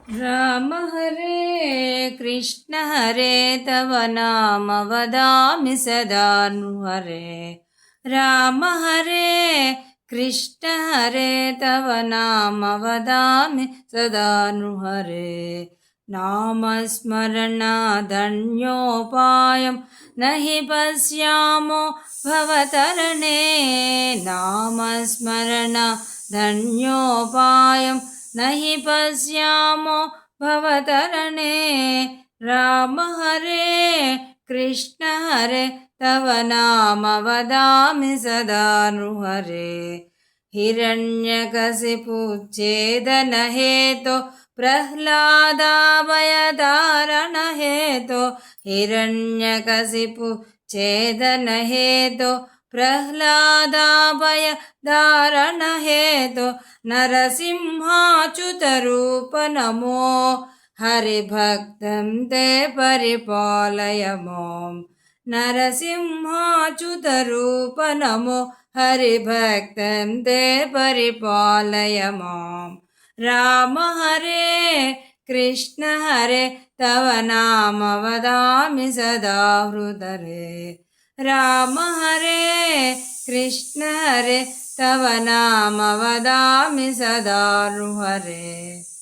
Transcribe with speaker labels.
Speaker 1: राम हरे कृष्ण हरे तव नाम वदामि सदा नृहरे। राम हरे कृष्ण हरे तव नाम वदामि सदा नृहरे। नामस्मरणादन्योपायं न हि पश्यामो भवतरणे। नामस्मरणादन्योपायं न हि पश्यामो भवतरणे। राम हरे कृष्ण हरे तव नाम वदामि सदा नृहरे। हिरण्यकशिपुच्छेदनहेतो प्रह्लादाभयदारणहेतो। हिरण्यकशिपुच्छेदनहेतो प्रह्लादाभयदारणहेतो। नरसिंहाच्युतरूप नमो हरिभक्तं ते परिपालय मां। नरसिंहाच्युतरूप नमो हरिभक्तं ते परिपालय मां। राम हरे कृष्ण हरे तव नाम वदामि सदा हृदरे। राम हरे कृष्ण हरे तव नाम वदामि सदा नृहरे।